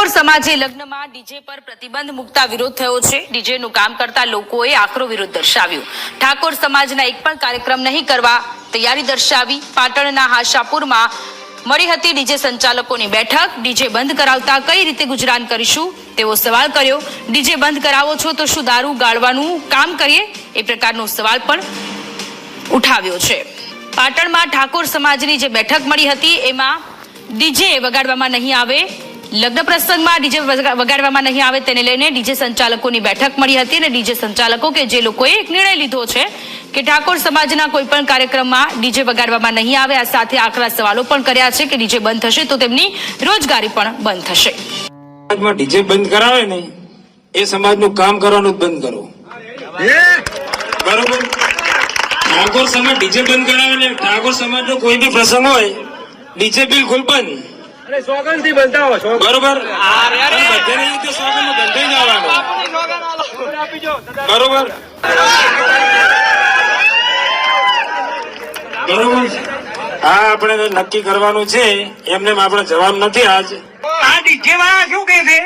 ઠાકોર સમાજે લગ્નમાં ડીજે પર પ્રતિબંધ મૂકતા વિરોધ થયો છે। ડીજેનું કામ કરતા લોકોએ આકરો વિરોધ દર્શાવ્યો। ઠાકોર સમાજના એક પણ કાર્યક્રમ નહીં કરવા તૈયારી દર્શાવી। પાટણના હાશાપુરમાં મળી હતી ડીજે સંચાલકોની બેઠક। ડીજે બંધ કરાવતા કઈ રીતે ગુજરાન કરીશું તેવો સવાલ કર્યો। ડીજે બંધ કરાવો છો તો શું દારૂ ગાળવાનું કામ કરીએ એ પ્રકારનો સવાલ પણ ઉઠાવ્યો છે। પાટણમાં ઠાકોર સમાજની જે બેઠક મળી હતી એમાં ડીજે વગાડવામાં નહીં આવે, લગ્ન પ્રસંગમાં ડીજે વગાડવામાં નહીં આવે તેને લઈને ડીજે સંચાલકોની બેઠક મળી હતી અને ડીજે સંચાલકો કે જે લોકોએ એક નિર્ણય લીધો છે કે ઠાકોર સમાજના કોઈ પણ કાર્યક્રમમાં ડીજે વગાડવામાં નહીં આવે। આ સાથે આકરા સવાલો પણ કર્યા છે કે ડીજે બંધ થશે તો તેમની રોજગારી પણ બંધ થશે। સમાજમાં ડીજે બંધ કરાવે ને એ સમાજનું કામ કરવાનું બંધ કરો, બરોબર? ઠાકોર સમાજ ડીજે બંધ કરાવે ને ઠાકોર સમાજનો કોઈ બી પ્રસંગ હોય ડીજે બિલકુલ બંધ, સોગંદ થી બંધાવો, બરોબર? બધાને સોગંદ બંધાઈ જવાનું, બરોબર? બરોબર, હા આપણે નક્કી કરવાનું છે, એમને આપણે જવાબ નથી આજ। આ ડીજે વાળા શું કે છે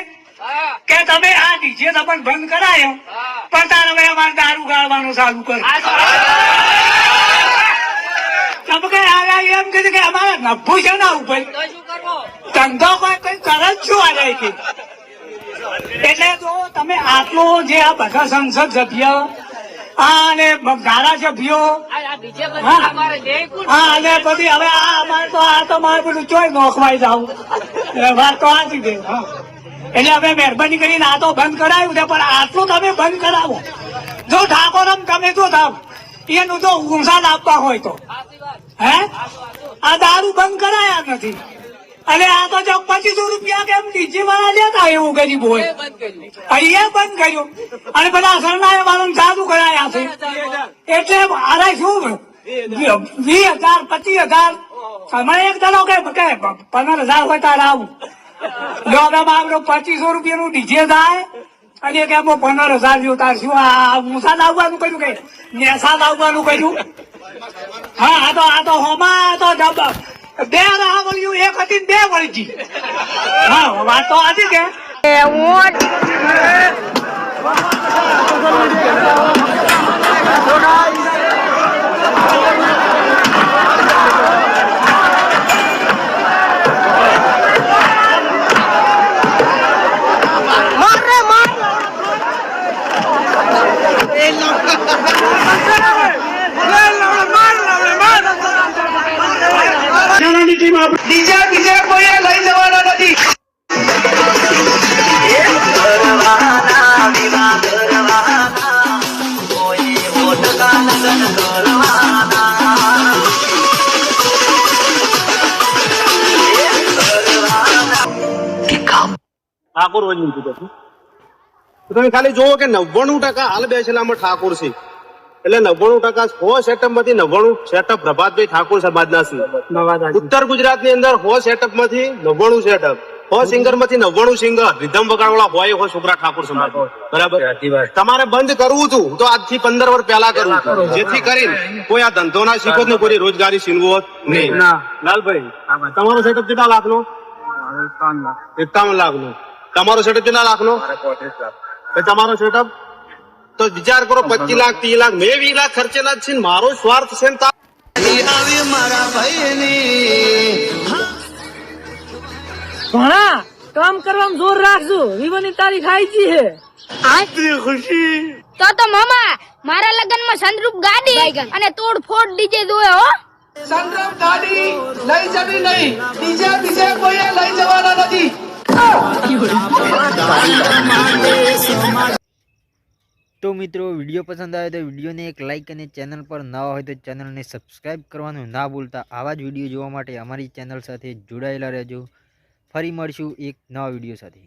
કે તમે આ ડીજે તમને બંધ કરાયો પણ તારે હવે અમારે દારૂ ગાળવાનું ચાલુ કરો। તમે કઈ આવ્યા એમ કીધું કે અમારે નફો છે ના ઉપર ધંધો કોઈ કઈ કરે જ શું આ કે એટલે તો તમે આટલું જે આ બધા સંસદ સભ્ય અને ધારાસભ્યો અને પછી હવે આ અમારે તો મારે બધું ચોય નોખવાઈ જાવ વાત તો આ જ એટલે હવે મહેરબાની કરીને આ તો બંધ કરાયું છે પણ આટલું તમે બંધ કરાવો। જો ઠાકોરમ તમે જો થાવ એનું તો ઊંસા આપવા હોય તો હે આ દારૂ બંધ કરાયા નથી અને આ તો જો 2500 રૂપિયા કેમ ડીજે વાળા લેતા એવું ગરીબ હોય અહીંયા બંધ કર્યું અને બધા સરનાયા વાળાને ચાલુ કરાયા છે એટલે આરે શું 20,000 25,000 અમારે એક દાડો કે 15,000 હોય તારે આવું જો હવે આપણો 2500 રૂપિયાનું ડીજે થાય અને કે 15,000 જેવું તાર શું આ ઊંસા લાવવાનું કર્યું કે નેસા લાવવાનું કર્યું? હા આ તો હોમાં તો બે વળ્યું, એક હતી બે વળી ગઈ। હા વાત તો હતી કે ડીજે કોઈ લઈ જવાના નથી। ઠાકોર વજન કીધું તમે ખાલી જોવો કે 99% હાલ બેસેલામાં ઠાકોર છે એટલે 99% 100 સેટઅપ માંથી 99 સેટઅપ પ્રભાતભાઈ ઠાકોર સમાજના છે। ઉત્તર ગુજરાત ની અંદર 100 સેટઅપ માંથી 99 સેટઅપ, 100 સિંગર માંથી 99 સિંગર રિધમ વગાડવાળા હોય છોકરા ઠાકોર સમાજ, બરાબર? તમારે બંધ કરવું હતું તો આજથી 15 વર્ષ પહેલા કરવું હતું જેથી કરીને કોઈ આ ધંધો ના શીખો ને કોઈ રોજગારી છીનવો નહીં। લાલભાઈ તમારો સેટઅપ કેટલા લાખ નો? 51 લાખ નો। તમારો સેટઅપ કેટલા લાખ નો? તમારો સેટઅપ તો વિચાર કરો 25 લાખ 30 લાખ મેં 20 લાખ ખર્ચેલા છે, મારો સ્વાર્થ છે ઘણા કામ કરવામાં જોર રાખજો, વિવાહની તારીખ આવી છે। ખુશી તો મામા મારા લગ્નમાં સંદરૂપ ગાડી અને તોડફોડ ડીજે જોયો હો। સંગ્રામ ગાડી લઈ જવી નહીં, ડીજે કોઈ લઈ જવાના નથી। તો મિત્રો વિડીયો પસંદ આવે તો વિડીયોને એક લાઇક અને ચેનલ પર નવા હોય તો ચેનલને સબસ્ક્રાઈબ કરવાનું ના ભૂલતા। આવા જ વિડીયો જોવા માટે અમારી ચેનલ સાથે જોડાયેલા રહેજો। ફરી મળીશું એક નવા વિડીયો સાથે।